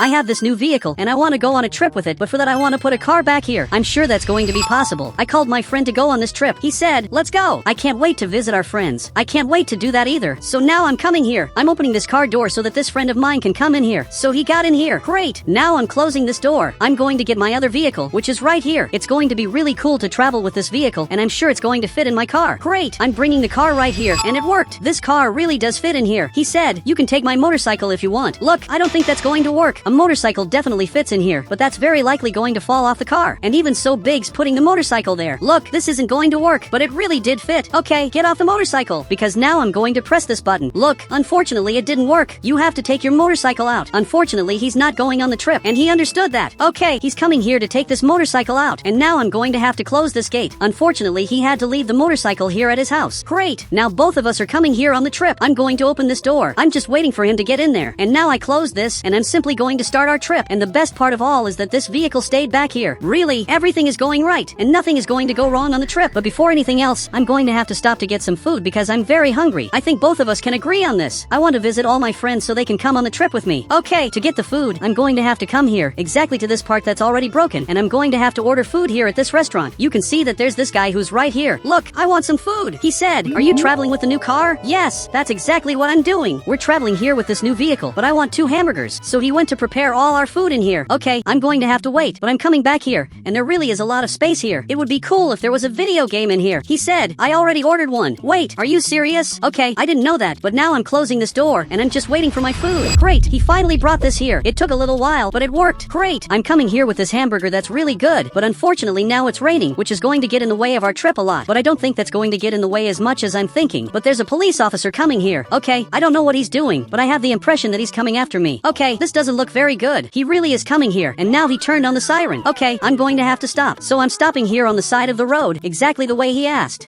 I have this new vehicle and I want to go on a trip with it, but for that I want to put a car back here. I'm sure that's going to be possible. I called my friend to go on this trip. He said, let's go. I can't wait to visit our friends. I can't wait to do that either. So now I'm coming here. I'm opening this car door so that this friend of mine can come in here. So he got in here. Great. Now I'm closing this door. I'm going to get my other vehicle, which is right here. It's going to be really cool to travel with this vehicle, and I'm sure it's going to fit in my car. Great. I'm bringing the car right here, and it worked. This car really does fit in here. He said, you can take my motorcycle if you want. Look, I don't think that's going to work. A motorcycle definitely fits in here, but that's very likely going to fall off the car. And even so big's putting the motorcycle there. Look, this isn't going to work, but it really did fit. Okay, get off the motorcycle, because now I'm going to press this button. Look, unfortunately it didn't work. You have to take your motorcycle out. Unfortunately, he's not going on the trip, and he understood that. Okay, he's coming here to take this motorcycle out, and now I'm going to have to close this gate. Unfortunately, he had to leave the motorcycle here at his house. Great, now both of us are coming here on the trip. I'm going to open this door. I'm just waiting for him to get in there. And now I close this, and I'm simply going to start our trip. And the best part of all is that this vehicle stayed back here. Really, everything is going right, and nothing is going to go wrong on the trip. But before anything else, I'm going to have to stop to get some food because I'm very hungry. I think both of us can agree on this. I want to visit all my friends so they can come on the trip with me. Okay, to get the food, I'm going to have to come here, exactly to this part that's already broken, and I'm going to have to order food here at this restaurant. You can see that there's this guy who's right here. Look, I want some food. He said, are you traveling with the new car? Yes, that's exactly what I'm doing. We're traveling here with this new vehicle, but I want 2 hamburgers. So he went to prepare all our food in here. Okay, I'm going to have to wait, but I'm coming back here, and there really is a lot of space here. It would be cool if there was a video game in here. He said, I already ordered one. Wait, are you serious? Okay, I didn't know that, but now I'm closing this door, and I'm just waiting for my food. Great, he finally brought this here. It took a little while, but it worked. Great, I'm coming here with this hamburger that's really good, but unfortunately now it's raining, which is going to get in the way of our trip a lot, but I don't think that's going to get in the way as much as I'm thinking. But there's a police officer coming here. Okay, I don't know what he's doing, but I have the impression that he's coming after me. Okay, this doesn't look very good. He really is coming here, and now he turned on the siren. Okay, I'm going to have to stop. So I'm stopping here on the side of the road, exactly the way he asked.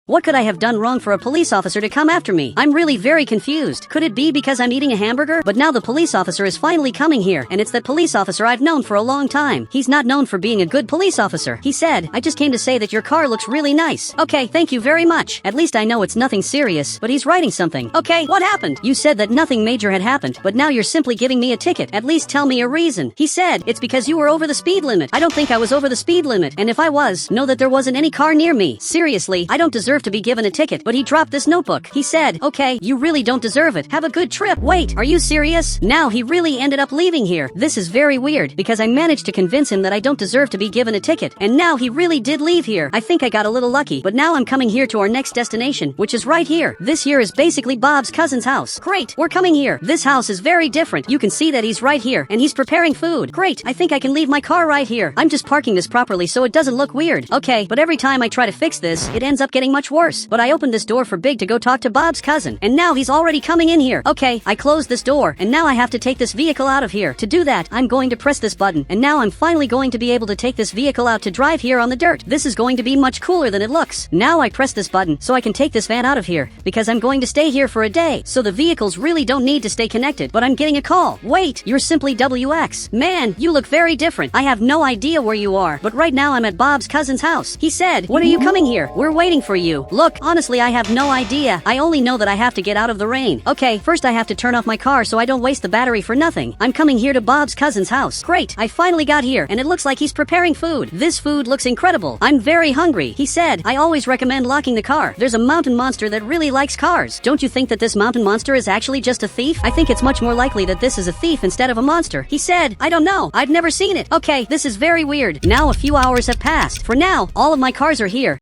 What could I have done wrong for a police officer to come after me? I'm really very confused. Could it be because I'm eating a hamburger? But now the police officer is finally coming here, and it's that police officer I've known for a long time. He's not known for being a good police officer. He said, I just came to say that your car looks really nice. Okay, thank you very much. At least I know it's nothing serious, but he's writing something. Okay, what happened? You said that nothing major had happened, but now you're simply giving me a ticket. At least tell me a reason. He said, it's because you were over the speed limit. I don't think I was over the speed limit, and if I was, know that there wasn't any car near me. Seriously, I don't deserve to be given a ticket. But he dropped this notebook. He said, okay, you really don't deserve it. Have a good trip. Wait, are you serious? Now he really ended up leaving here. This is very weird because I managed to convince him that I don't deserve to be given a ticket. And now he really did leave here. I think I got a little lucky, but now I'm coming here to our next destination, which is right here. This here is basically Bob's cousin's house. Great, we're coming here. This house is very different. You can see that he's right here and he's preparing food. Great, I think I can leave my car right here. I'm just parking this properly so it doesn't look weird. Okay, but every time I try to fix this, it ends up getting much worse. But I opened this door for Big to go talk to Bob's cousin, and now he's already coming in here. Okay, I closed this door, and now I have to take this vehicle out of here. To do that, I'm going to press this button, and now I'm finally going to be able to take this vehicle out to drive here on the dirt. This is going to be much cooler than it looks. Now I press this button so I can take this van out of here, because I'm going to stay here for a day, so the vehicles really don't need to stay connected. But I'm getting a call. Wait, you're simply WX. Man, you look very different. I have no idea where you are, but right now I'm at Bob's cousin's house. He said, when are you coming here? We're waiting for you. Look, honestly, I have no idea. I only know that I have to get out of the rain. Okay, first I have to turn off my car so I don't waste the battery for nothing. I'm coming here to Bob's cousin's house. Great, I finally got here, and it looks like he's preparing food. This food looks incredible. I'm very hungry. He said, I always recommend locking the car. There's a mountain monster that really likes cars. Don't you think that this mountain monster is actually just a thief? I think it's much more likely that this is a thief instead of a monster. He said, I don't know. I've never seen it. Okay, this is very weird. Now a few hours have passed. For now, all of my cars are here,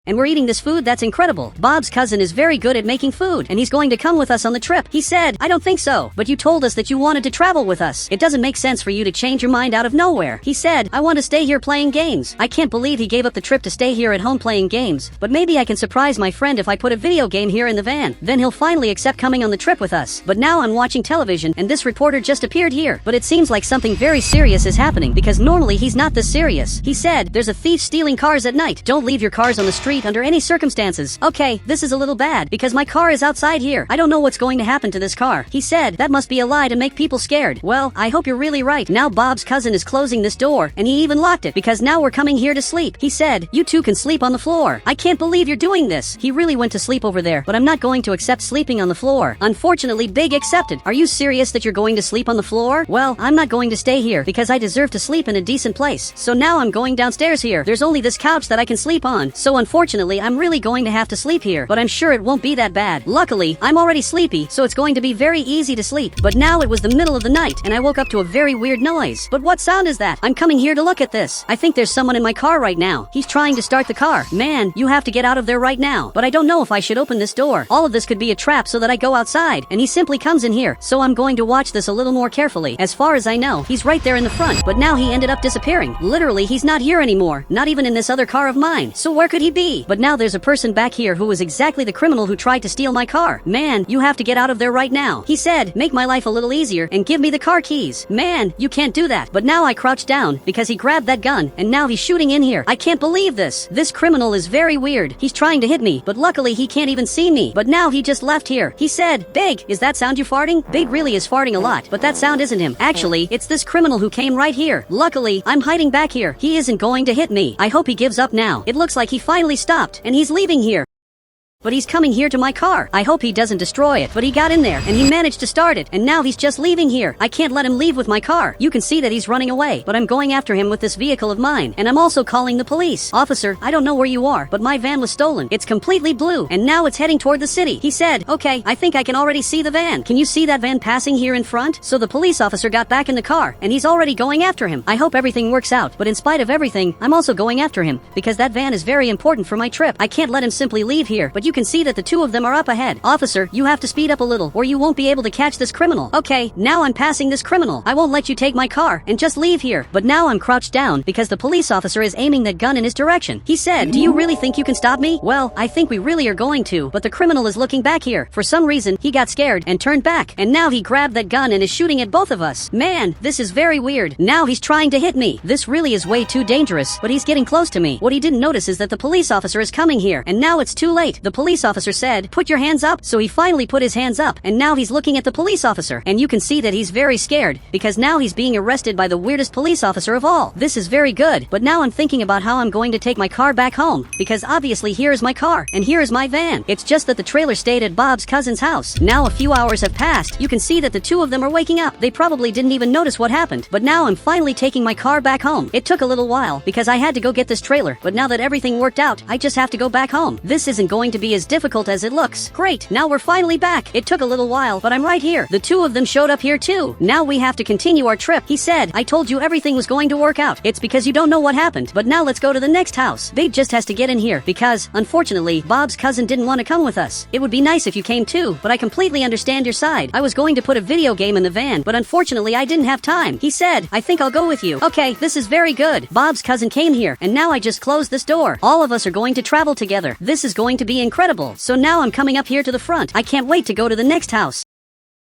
and we're eating this food that's incredible. Bob's cousin is very good at making food, and he's going to come with us on the trip. He said, I don't think so, but you told us that you wanted to travel with us. It doesn't make sense for you to change your mind out of nowhere. He said, I want to stay here playing games. I can't believe he gave up the trip to stay here at home playing games, but maybe I can surprise my friend if I put a video game here in the van. Then he'll finally accept coming on the trip with us. But now I'm watching television, and this reporter just appeared here. But it seems like something very serious is happening, because normally he's not this serious. He said, there's a thief stealing cars at night. Don't leave your cars on the street street under any circumstances. Okay, this is a little bad because my car is outside here. I don't know what's going to happen to this car. He said that must be a lie to make people scared. Well, I hope you're really right. Now Bob's cousin is closing this door, and he even locked it because now we're coming here to sleep. He said, you two can sleep on the floor. I can't believe you're doing this. He really went to sleep over there, but I'm not going to accept sleeping on the floor. Unfortunately, Big accepted. Are you serious that you're going to sleep on the floor? Well, I'm not going to stay here because I deserve to sleep in a decent place. So now I'm going downstairs here. There's only this couch that I can sleep on. So unfortunately, I'm really going to have to sleep here, but I'm sure it won't be that bad. Luckily, I'm already sleepy, so it's going to be very easy to sleep. But now it was the middle of the night, and I woke up to a very weird noise. But what sound is that? I'm coming here to look at this. I think there's someone in my car right now. He's trying to start the car. Man, you have to get out of there right now. But I don't know if I should open this door. All of this could be a trap so that I go outside, and he simply comes in here. So I'm going to watch this a little more carefully. As far as I know, he's right there in the front, but now he ended up disappearing. Literally, he's not here anymore. Not even in this other car of mine. So where could he be? But now there's a person back here who is exactly the criminal who tried to steal my car. Man, you have to get out of there right now. He said, make my life a little easier and give me the car keys. Man, you can't do that. But now I crouched down because he grabbed that gun and now he's shooting in here. I can't believe this. This criminal is very weird. He's trying to hit me, but luckily he can't even see me. But now he just left here. He said, Big, is that sound you farting? Big really is farting a lot, but that sound isn't him. Actually, it's this criminal who came right here. Luckily, I'm hiding back here. He isn't going to hit me. I hope he gives up now. It looks like he finally stopped and he's leaving here. But he's coming here to my car. I hope he doesn't destroy it. But he got in there, and he managed to start it, and now he's just leaving here. I can't let him leave with my car. You can see that he's running away, but I'm going after him with this vehicle of mine, and I'm also calling the police. Officer, I don't know where you are, but my van was stolen. It's completely blue, and now it's heading toward the city. He said, okay, I think I can already see the van. Can you see that van passing here in front? So the police officer got back in the car, and he's already going after him. I hope everything works out, but in spite of everything, I'm also going after him, because that van is very important for my trip. I can't let him simply leave here, but you can see that the two of them are up ahead. Officer, you have to speed up a little, or you won't be able to catch this criminal. Okay, now I'm passing this criminal. I won't let you take my car, and just leave here. But now I'm crouched down, because the police officer is aiming that gun in his direction. He said, do you really think you can stop me? Well, I think we really are going to, but the criminal is looking back here. For some reason, he got scared and turned back, and now he grabbed that gun and is shooting at both of us. Man, this is very weird. Now he's trying to hit me. This really is way too dangerous, but he's getting close to me. What he didn't notice is that the police officer is coming here, and now it's too late. The police officer said, put your hands up. So he finally put his hands up, and now he's looking at the police officer, and you can see that he's very scared, because now he's being arrested by the weirdest police officer of all. This is very good, but now I'm thinking about how I'm going to take my car back home, because obviously here is my car, and here is my van. It's just that the trailer stayed at Bob's cousin's house. Now a few hours have passed. You can see that the two of them are waking up. They probably didn't even notice what happened, but now I'm finally taking my car back home. It took a little while, because I had to go get this trailer, but now that everything worked out, I just have to go back home. This isn't going to be as difficult as it looks. Great, now we're finally back. It took a little while, but I'm right here. The two of them showed up here too. Now we have to continue our trip. He said, I told you everything was going to work out. It's because you don't know what happened. But now let's go to the next house. Big just has to get in here because, unfortunately, Bob's cousin didn't want to come with us. It would be nice if you came too, but I completely understand your side. I was going to put a video game in the van, but unfortunately I didn't have time. He said, I think I'll go with you. Okay, this is very good. Bob's cousin came here, and now I just closed this door. All of us are going to travel together. This is going to be incredible. So now I'm coming up here to the front. I can't wait to go to the next house.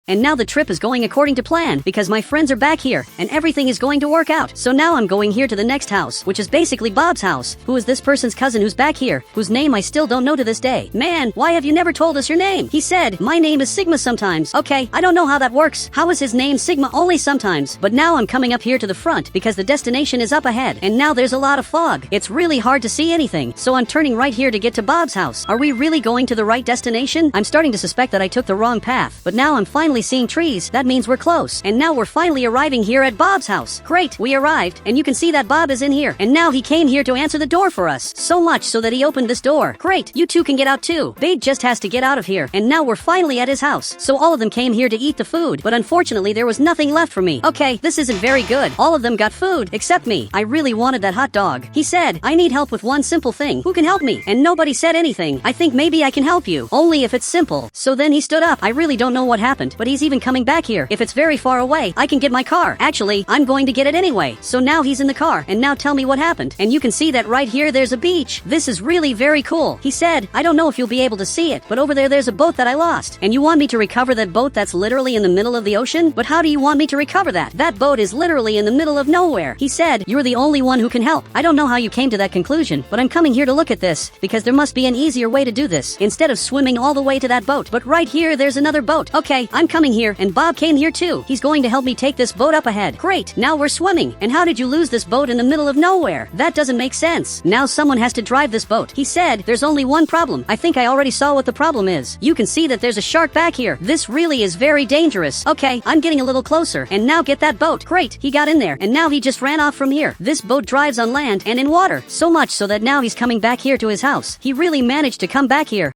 And now the trip is going according to plan because my friends are back here and everything is going to work out. So now I'm going here to the next house, which is basically Bob's house, who is this person's cousin who's back here, whose name I still don't know to this day. Man, why have you never told us your name? He said, my name is Sigma sometimes. Okay, I don't know how that works. How is his name Sigma only sometimes? But now I'm coming up here to the front because the destination is up ahead and now there's a lot of fog. It's really hard to see anything. So I'm turning right here to get to Bob's house. Are we really going to the right destination? I'm starting to suspect that I took the wrong path, but now I'm finally seeing trees. That means we're close. And now we're finally arriving here at Bob's house. Great, we arrived, and you can see that Bob is in here. And now he came here to answer the door for us. So much so that he opened this door. Great, you two can get out too. Big just has to get out of here. And now we're finally at his house. So all of them came here to eat the food, but unfortunately there was nothing left for me. Okay, this isn't very good. All of them got food, except me. I really wanted that hot dog. He said, I need help with one simple thing. Who can help me? And nobody said anything. I think maybe I can help you. Only if it's simple. So then he stood up. I really don't know what happened, but he's even coming back here. If it's very far away, I can get my car. Actually, I'm going to get it anyway. So now he's in the car, and now tell me what happened. And you can see that right here there's a beach. This is really very cool. He said, I don't know if you'll be able to see it, but over there's a boat that I lost. And you want me to recover that boat that's literally in the middle of the ocean? But how do you want me to recover that? That boat is literally in the middle of nowhere. He said, you're the only one who can help. I don't know how you came to that conclusion, but I'm coming here to look at this, because there must be an easier way to do this, instead of swimming all the way to that boat. But right here there's another boat. Okay, I'm coming here, and Bob came here too. He's going to help me take this boat up ahead. Great, now we're swimming. And how did you lose this boat in the middle of nowhere? That doesn't make sense. Now someone has to drive this boat. He said, there's only one problem. I think I already saw what the problem is. You can see that there's a shark back here. This really is very dangerous. Okay, I'm getting a little closer, and now get that boat. Great, he got in there, and now he just ran off from here. This boat drives on land and in water, so much so that now he's coming back here to his house. He really managed to come back here.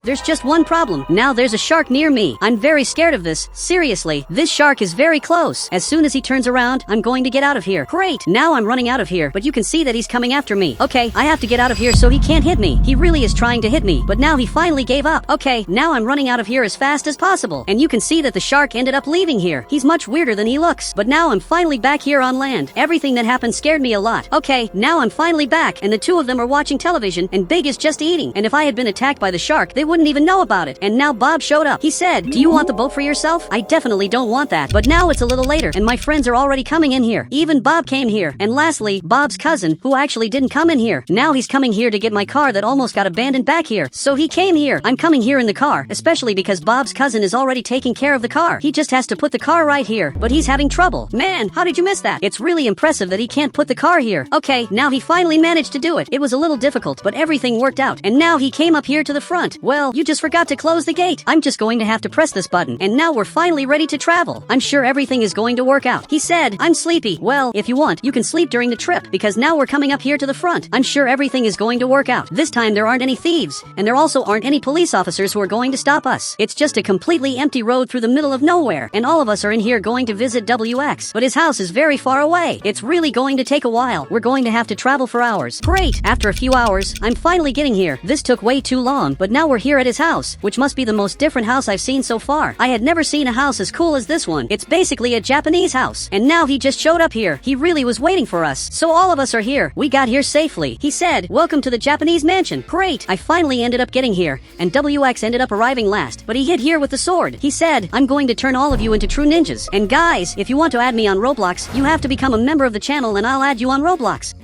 There's just one problem. Now there's a shark near me. I'm very scared of this. Seriously, this shark is very close. As soon as he turns around, I'm going to get out of here. Great, now I'm running out of here, but you can see that he's coming after me. Okay, I have to get out of here so he can't hit me. He really is trying to hit me, but now he finally gave up. Okay, now I'm running out of here as fast as possible. And you can see that the shark ended up leaving here. He's much weirder than he looks, but now I'm finally back here on land. Everything that happened scared me a lot. Okay, now I'm finally back, and the two of them are watching television, and Big is just eating. And if I had been attacked by the shark, they wouldn't even know about it. And now Bob showed up. He said, do you want the boat for yourself? I definitely don't want that. But now it's a little later, and my friends are already coming in here. Even Bob came here. And lastly, Bob's cousin, who actually didn't come in here. Now he's coming here to get my car that almost got abandoned back here. So he came here. I'm coming here in the car, especially because Bob's cousin is already taking care of the car. He just has to put the car right here, but he's having trouble. Man, how did you miss that? It's really impressive that he can't put the car here. Okay, now he finally managed to do it. It was a little difficult, but everything worked out. And now he came up here to the front. Well, you just forgot to close the gate. I'm just going to have to press this button, and now we're finally ready to travel. I'm sure everything is going to work out. He said, I'm sleepy. Well, if you want, you can sleep during the trip, because now we're coming up here to the front. I'm sure everything is going to work out. This time there aren't any thieves, and there also aren't any police officers who are going to stop us. It's just a completely empty road through the middle of nowhere, and all of us are in here going to visit WX, but his house is very far away. It's really going to take a while. We're going to have to travel for hours. Great! After a few hours, I'm finally getting here. This took way too long, but now we're here at his house, which must be the most different house I've seen so far. I had never seen a house as cool as this one. It's basically a Japanese house, and now he just showed up here. He really was waiting for us. So all of us are here. We got here safely. He said, welcome to the Japanese mansion. Great! I finally ended up getting here, and WX ended up arriving last, but he hid here with the sword. He said, I'm going to turn all of you into true ninjas. And guys, if you want to add me on Roblox, you have to become a member of the channel and I'll add you on Roblox.